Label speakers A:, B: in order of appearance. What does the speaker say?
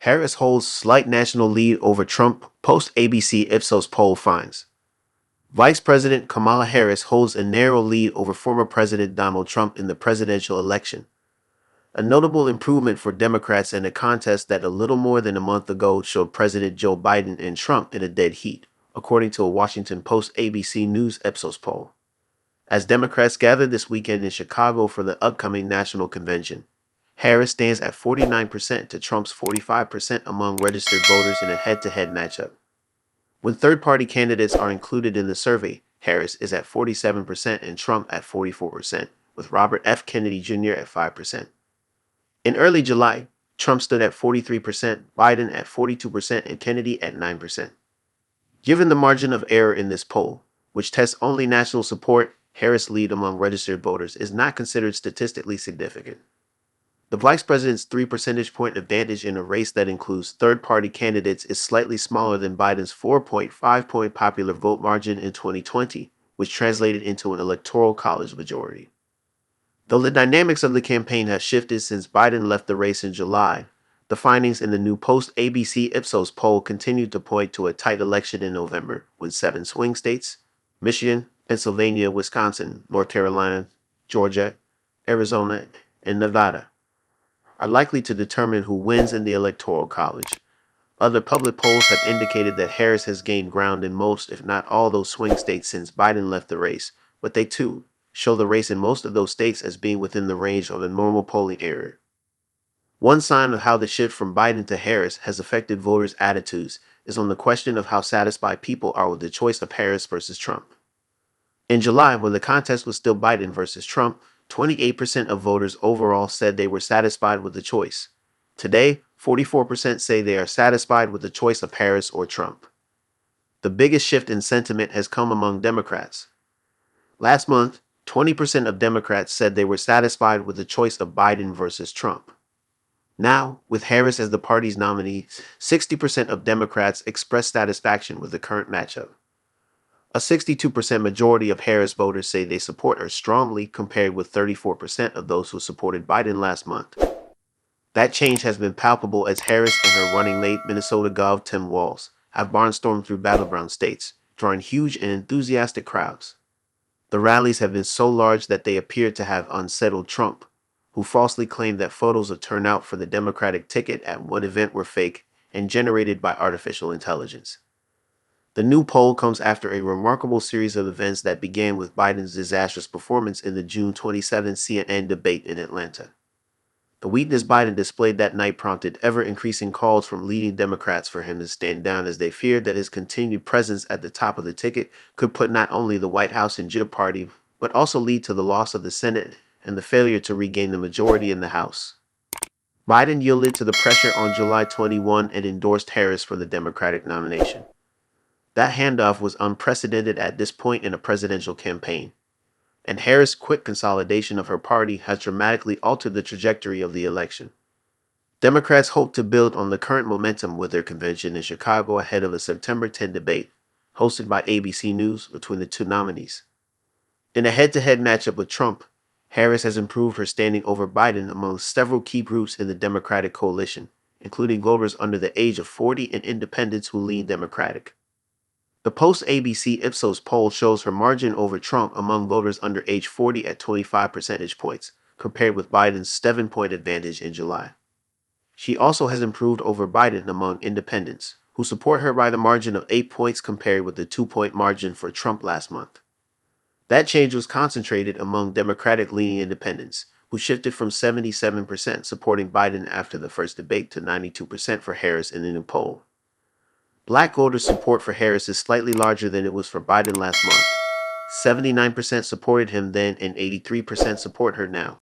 A: Harris holds slight national lead over Trump, Post-ABC Ipsos poll finds. Vice President Kamala Harris holds a narrow lead over former President Donald Trump in the presidential election, a notable improvement for Democrats in a contest that a little more than a month ago showed President Joe Biden and Trump in a dead heat, according to a Washington Post-ABC News-Ipsos poll. As Democrats gather this weekend in Chicago for the upcoming national convention, Harris stands at 49% to Trump's 45% among registered voters in a head-to-head matchup. When third-party candidates are included in the survey, Harris is at 47% and Trump at 44%, with Robert F. Kennedy Jr. at 5%. In early July, Trump stood at 43%, Biden at 42%, and Kennedy at 9%. Given the margin of error in this poll, which tests only national support, Harris' lead among registered voters is not considered statistically significant. The vice president's 3 percentage point advantage in a race that includes third-party candidates is slightly smaller than Biden's 4.5-point popular vote margin in 2020, which translated into an electoral college majority. Though the dynamics of the campaign have shifted since Biden left the race in July, the findings in the new Post-ABC Ipsos poll continued to point to a tight election in November, with 7 swing states — Michigan, Pennsylvania, Wisconsin, North Carolina, Georgia, Arizona, and Nevada — are likely to determine who wins in the Electoral College. Other public polls have indicated that Harris has gained ground in most, if not all, those swing states since Biden left the race, but they, too, show the race in most of those states as being within the range of a normal polling error. One sign of how the shift from Biden to Harris has affected voters' attitudes is on the question of how satisfied people are with the choice of Harris versus Trump. In July, when the contest was still Biden versus Trump, 28% of voters overall said they were satisfied with the choice. Today, 44% say they are satisfied with the choice of Harris or Trump. The biggest shift in sentiment has come among Democrats. Last month, 20% of Democrats said they were satisfied with the choice of Biden versus Trump. Now, with Harris as the party's nominee, 60% of Democrats express satisfaction with the current matchup. A 62% majority of Harris voters say they support her strongly, compared with 34% of those who supported Biden last month. That change has been palpable as Harris and her running mate, Minnesota Gov. Tim Walz, have barnstormed through battleground states, drawing huge and enthusiastic crowds. The rallies have been so large that they appear to have unsettled Trump, who falsely claimed that photos of turnout for the Democratic ticket at one event were fake and generated by artificial intelligence. The new poll comes after a remarkable series of events that began with Biden's disastrous performance in the June 27 CNN debate in Atlanta. The weakness Biden displayed that night prompted ever-increasing calls from leading Democrats for him to stand down, as they feared that his continued presence at the top of the ticket could put not only the White House in jeopardy, but also lead to the loss of the Senate and the failure to regain the majority in the House. Biden yielded to the pressure on July 21 and endorsed Harris for the Democratic nomination. That handoff was unprecedented at this point in a presidential campaign, and Harris' quick consolidation of her party has dramatically altered the trajectory of the election. Democrats hope to build on the current momentum with their convention in Chicago ahead of a September 10 debate, hosted by ABC News, between the two nominees. In a head-to-head matchup with Trump, Harris has improved her standing over Biden among several key groups in the Democratic coalition, including voters under the age of 40 and independents who lean Democratic. The Post-ABC Ipsos poll shows her margin over Trump among voters under age 40 at 25 percentage points, compared with Biden's 7-point advantage in July. She also has improved over Biden among independents, who support her by the margin of 8 points compared with the 2-point margin for Trump last month. That change was concentrated among Democratic-leaning independents, who shifted from 77% supporting Biden after the first debate to 92% for Harris in the new poll. Black voters' support for Harris is slightly larger than it was for Biden last month. 79% supported him then and 83% support her now.